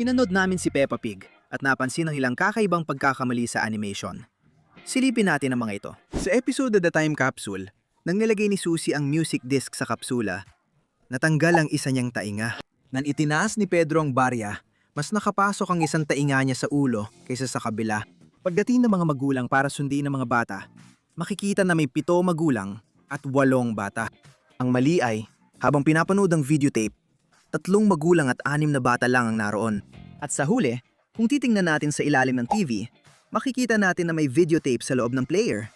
Pinanood namin si Peppa Pig at napansin ang ilang kakaibang pagkakamali sa animation. Silipin natin ang mga ito. Sa episode of The Time Capsule, nang nilagay ni Susie ang music disc sa kapsula, natanggal ang isa niyang tainga. Nang itinaas ni Pedro ang barya, mas nakapasok ang isang tainga niya sa ulo kaysa sa kabila. Pagdating ng mga magulang para sundin ang mga bata, makikita na may 7 magulang at 8 bata. Ang mali ay, habang pinapanood ang videotape, 3 magulang at 6 na bata lang ang naroon. At sa huli, kung titingnan natin sa ilalim ng TV, makikita natin na may videotape sa loob ng player.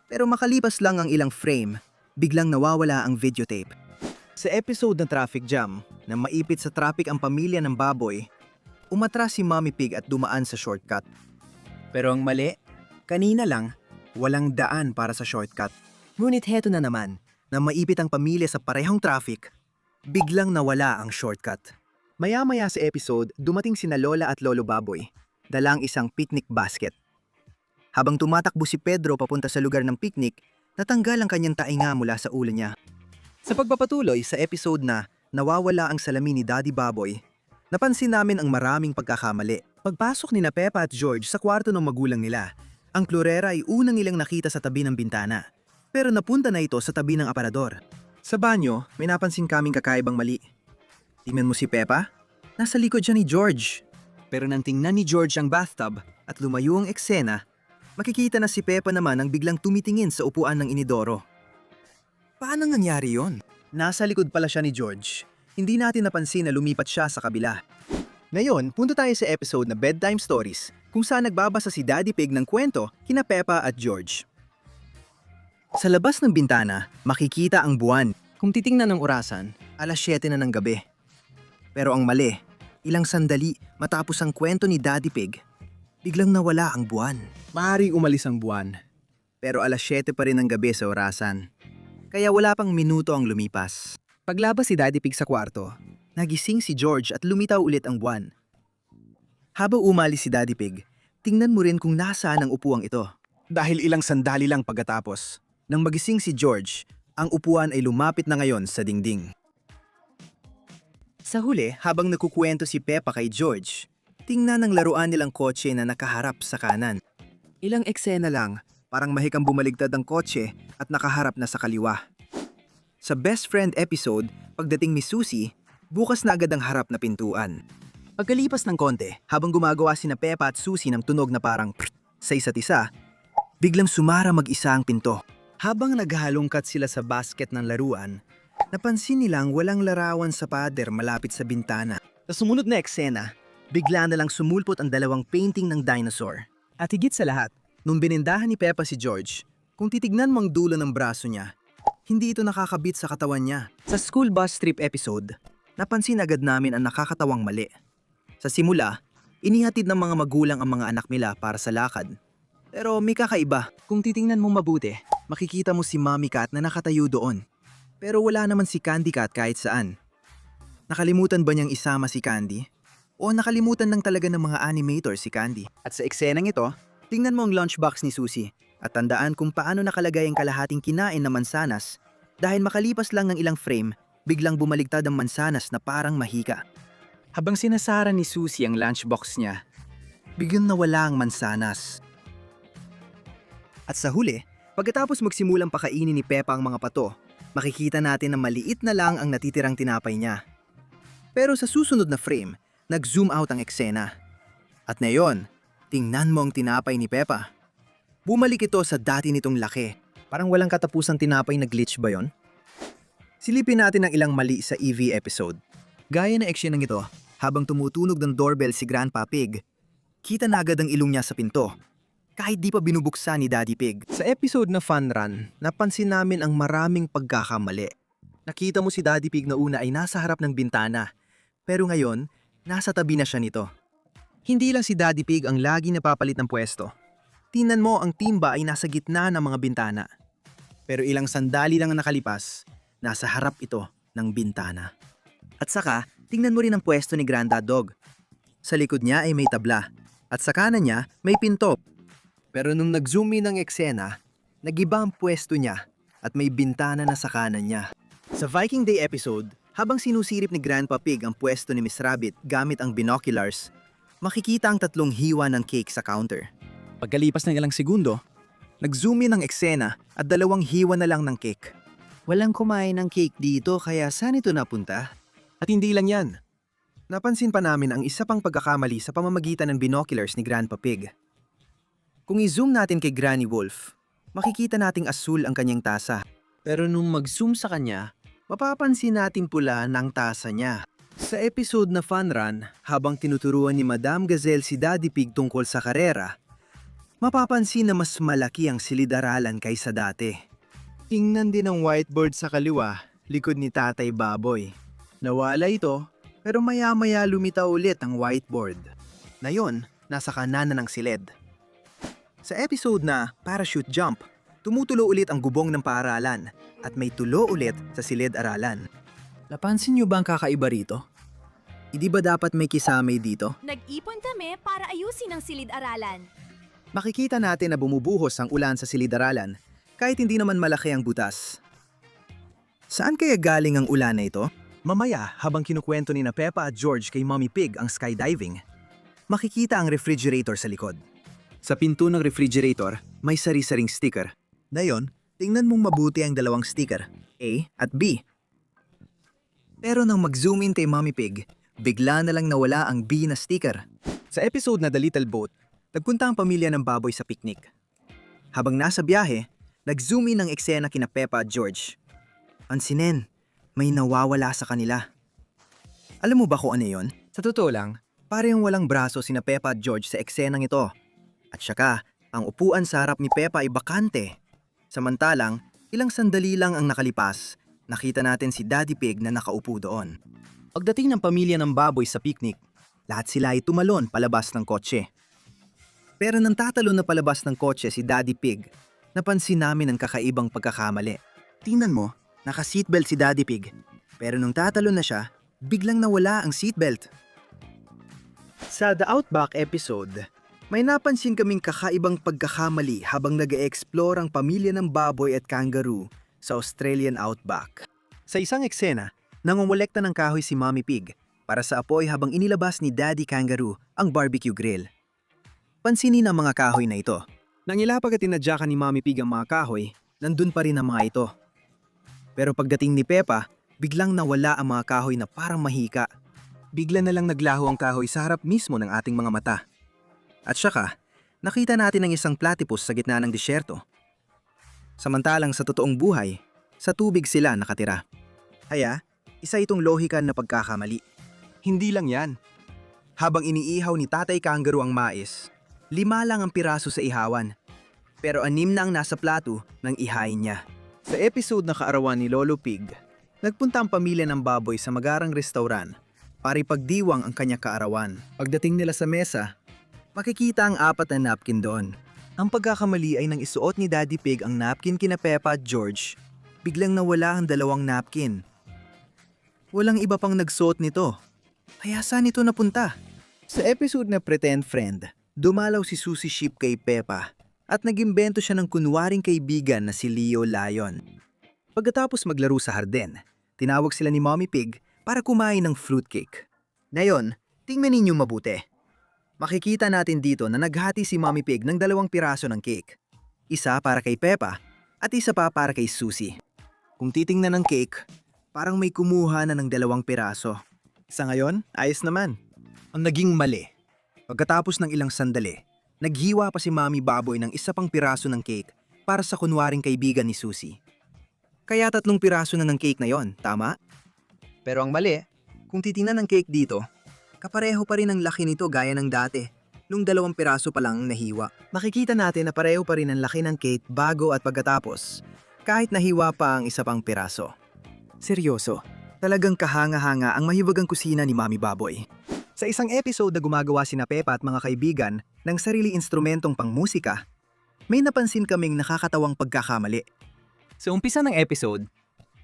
Pero makalipas lang ang ilang frame, biglang nawawala ang videotape. Sa episode ng traffic jam, na maipit sa traffic ang pamilya ng baboy, umatras si Mommy Pig at dumaan sa shortcut. Pero ang mali, kanina lang, walang daan para sa shortcut. Ngunit heto na naman, na maipit ang pamilya sa parehong traffic, biglang nawala ang shortcut. Maya-maya sa episode, dumating sina Lola at Lolo Baboy, dalang isang picnic basket. Habang tumatakbo si Pedro papunta sa lugar ng picnic, natanggal ang kanyang tainga mula sa ulo niya. Sa pagpapatuloy sa episode na nawawala ang salamin ni Daddy Baboy, napansin namin ang maraming pagkakamali. Pagpasok ni Peppa at George sa kwarto ng magulang nila, ang klorera ay unang nilang nakita sa tabi ng bintana, pero napunta na ito sa tabi ng aparador. Sa banyo, may napansin kaming kakaibang mali. Tingnan mo si Peppa? Nasa likod siya ni George. Pero nang tingnan ni George ang bathtub at lumayo ang eksena, makikita na si Peppa naman ang biglang tumitingin sa upuan ng inidoro. Paano nangyari yon? Nasa likod pala siya ni George. Hindi natin napansin na lumipat siya sa kabila. Ngayon, punta tayo sa episode na Bedtime Stories, kung saan nagbabasa si Daddy Pig ng kwento kina Peppa at George. Sa labas ng bintana, makikita ang buwan. Kung titingnan ng orasan, 7:00 na ng gabi. Pero ang mali, ilang sandali matapos ang kwento ni Daddy Pig, biglang nawala ang buwan. Maaaring umalis ang buwan, pero 7:00 pa rin ng gabi sa orasan. Kaya wala pang minuto ang lumipas. Paglabas si Daddy Pig sa kwarto, nagising si George at lumitaw ulit ang buwan. Habang umalis si Daddy Pig, tingnan mo rin kung nasaan ang upuang ito. Dahil ilang sandali lang pagkatapos, nang magising si George, ang upuan ay lumapit na ngayon sa dingding. Sa huli, habang nagkukwento si Peppa kay George, tingnan ang laruan nilang kotse na nakaharap sa kanan. Ilang eksena lang, parang mahikang bumaligtad ang kotse at nakaharap na sa kaliwa. Sa Best Friend episode, pagdating ni Susie, bukas na agad ang harap na pintuan. Pagkalipas ng konti, habang gumagawa sina Peppa at Susie ng tunog na parang sa isa't isa, biglang sumara mag-isa ang pinto. Habang naghalongkat sila sa basket ng laruan, napansin nilang walang larawan sa pader malapit sa bintana. Sa sumunod na eksena, bigla na lang sumulpot ang 2 painting ng dinosaur. At higit sa lahat, nung binindahan ni Peppa si George, kung titignan mo ang dulo ng braso niya, hindi ito nakakabit sa katawan niya. Sa school bus trip episode, napansin agad namin ang nakakatawang mali. Sa simula, inihatid ng mga magulang ang mga anak nila para sa lakad. Pero may kakaiba. Kung titingnan mo mabuti, makikita mo si Mommy Cat na nakatayo doon. Pero wala naman si Candy Cat kahit saan. Nakalimutan ba niyang isama si Candy? O nakalimutan lang talaga ng mga animator si Candy? At sa eksenang ito, tingnan mo ang lunchbox ni Susie at tandaan kung paano nakalagay ang kalahating kinain na mansanas dahil makalipas lang ng ilang frame, biglang bumaligtad ang mansanas na parang mahika. Habang sinasara ni Susie ang lunchbox niya, biglang nawala ang mansanas. At sa huli, pagkatapos magsimulang pakainin ni Peppa ang mga pato, makikita natin na maliit na lang ang natitirang tinapay niya. Pero sa susunod na frame, nag-zoom out ang eksena. At ngayon, tingnan mo ang tinapay ni Peppa. Bumalik ito sa dati nitong laki. Parang walang katapusang tinapay na glitch ba yon? Silipin natin ang ilang mali sa EV episode. Gaya na eksenang ito, habang tumutunog ng doorbell si Grandpa Pig, kita na agad ang ilong niya sa pinto. Kahit di pa binubuksan ni Daddy Pig. Sa episode na Fun Run, napansin namin ang maraming pagkakamali. Nakita mo si Daddy Pig na una ay nasa harap ng bintana, pero ngayon, nasa tabi na siya nito. Hindi lang si Daddy Pig ang lagi napapalit ng pwesto. Tingnan mo ang timba ay nasa gitna ng mga bintana. Pero ilang sandali lang ang nakalipas, nasa harap ito ng bintana. At saka, tingnan mo rin ang pwesto ni Grandad Dog. Sa likod niya ay may tabla, at sa kanan niya may pinto. Pero nung nag-zoom in ang eksena, nag-iba ang pwesto niya at may bintana na sa kanan niya. Sa Viking Day episode, Habang sinusirip ni Grandpa Pig ang pwesto ni Miss Rabbit gamit ang binoculars, makikita ang tatlong hiwa ng cake sa counter. Pagkalipas ng ilang segundo, nag-zoom in ang eksena at dalawang hiwa na lang ng cake. Walang kumain ng cake dito kaya saan ito napunta? At hindi lang yan. Napansin pa namin ang isa pang pagkakamali sa pamamagitan ng binoculars ni Grandpa Pig. Kung i-zoom natin kay Granny Wolf, makikita nating asul ang kanyang tasa. Pero nung mag-zoom sa kanya, mapapansin natin pula ng tasa niya. Sa episode na Fun Run, habang tinuturuan ni Madam Gazelle si Daddy Pig tungkol sa karera, mapapansin na mas malaki ang silid-aralan kaysa dati. Tingnan din ang whiteboard sa kaliwa, likod ni Tatay Baboy. Nawala ito, pero maya-maya lumitaw ulit ang whiteboard. Ngayon, nasa kanan ng silid. Sa episode na Parachute Jump, tumutulo ulit ang gubong ng paaralan at may tulo ulit sa silid-aralan. Napansin niyo ba ang kakaiba rito? Hindi ba dapat may kisame dito? Nag-ipon kami para ayusin ang silid-aralan. Makikita natin na bumubuhos ang ulan sa silid-aralan kahit hindi naman malaki ang butas. Saan kaya galing ang ulan na ito? Mamaya, habang kinukwento ni na Peppa at George kay Mommy Pig ang skydiving, makikita ang refrigerator sa likod. Sa pinto ng refrigerator, may sari-saring sticker. Ngayon, tingnan mong mabuti ang dalawang sticker, A at B. Pero nang mag-zoom in kay Mommy Pig, bigla na lang nawala ang B na sticker. Sa episode na The Little Boat, nagpunta ang pamilya ng baboy sa picnic. Habang nasa biyahe, nag-zoom in ang eksena kina Peppa at George. Pansinin, may nawawala sa kanila. Alam mo ba kung ano yon? Sa totoo lang, parang walang braso sina Peppa at George sa eksenang ito. At saka, ang upuan sa harap ni Peppa ay bakante. Samantalang, ilang sandali lang ang nakalipas, nakita natin si Daddy Pig na nakaupo doon. Pagdating ng pamilya ng baboy sa picnic, lahat sila ay tumalon palabas ng kotse. Pero nang tatalon na palabas ng kotse si Daddy Pig, napansin namin ang kakaibang pagkakamali. Tingnan mo, naka-seatbelt si Daddy Pig. Pero nung tatalon na siya, biglang nawala ang seatbelt. Sa The Outback episode, may napansin kaming kakaibang pagkakamali habang nag-e-explore ang pamilya ng baboy at kangaroo sa Australian Outback. Sa isang eksena, nangungulekta ng kahoy si Mommy Pig para sa apoy habang inilabas ni Daddy Kangaroo ang barbecue grill. Pansinin ang mga kahoy na ito. Nang ilapag at tinadyakan ni Mommy Pig ang mga kahoy, nandun pa rin ang mga ito. Pero pagdating ni Peppa, biglang nawala ang mga kahoy na parang mahika. Bigla na lang naglaho ang kahoy sa harap mismo ng ating mga mata. At saka, nakita natin ang isang platypus sa gitna ng disyerto. Samantalang sa totoong buhay, sa tubig sila nakatira. Kaya, isa itong lohikal na pagkakamali. Hindi lang yan. Habang iniihaw ni Tatay Kangaroo ang mais, 5 lang ang piraso sa ihawan. Pero 6 na ang nasa plato ng ihain niya. Sa episode na kaarawan ni Lolo Pig, nagpunta ang pamilya ng baboy sa magarang restauran para ipagdiwang ang kanya kaarawan. Pagdating nila sa mesa, makikita ang 4 na napkin doon. Ang pagkakamali ay nang isuot ni Daddy Pig ang napkin kina Peppa at George, biglang nawala ang 2 napkin. Walang iba pang nagsuot nito. Kaya saan ito napunta? Sa episode na Pretend Friend, dumalaw si Susie Sheep kay Peppa at nag-imbento siya ng kunwaring kaibigan na si Leo Lion. Pagkatapos maglaro sa hardin, tinawag sila ni Mommy Pig para kumain ng fruitcake. Ngayon, tingnan ninyo mabuti. Makikita natin dito na naghati si Mommy Pig ng 2 piraso ng cake. Isa para kay Peppa at isa pa para kay Susie. Kung titingnan ng cake, parang may kumuha na ng 2 piraso. Sa ngayon, ayos naman. Ang naging mali. Pagkatapos ng ilang sandali, naghiwa pa si Mommy Baboy ng 1 pang piraso ng cake para sa kunwaring kaibigan ni Susie. Kaya 3 piraso na ng cake na yon, tama? Pero ang mali, kung titingnan ng cake dito, kapareho pa rin ang laki nito gaya ng dati, nung 2 piraso pa lang nahiwa. Makikita natin na pareho pa rin ang laki ng cake bago at pagkatapos, kahit nahiwa pa ang 1 pang piraso. Seryoso, talagang kahanga-hanga ang mahiwagang kusina ni Mommy Baboy. Sa isang episode na gumagawa sina Peppa at mga kaibigan ng sarili instrumentong pangmusika, may napansin kaming nakakatawang pagkakamali. Sa umpisa ng episode,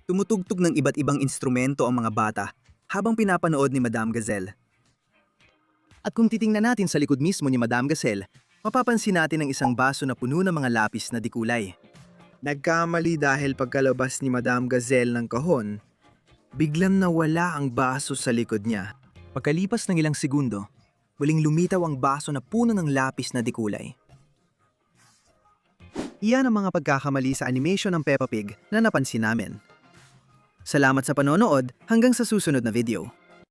tumutugtog ng iba't ibang instrumento ang mga bata habang pinapanood ni Madam Gazelle. At kung titingnan natin sa likod mismo ni Madam Gazelle, mapapansin natin ang isang baso na puno ng mga lapis na dikulay. Nagkamali dahil pagkalabas ni Madam Gazelle ng kahon, Biglang nawala ang baso sa likod niya. Pagkalipas ng ilang segundo, muling lumitaw ang baso na puno ng lapis na dikulay. Iyan ang mga pagkakamali sa animation ng Peppa Pig na napansin namin. Salamat sa panonood, hanggang sa susunod na video.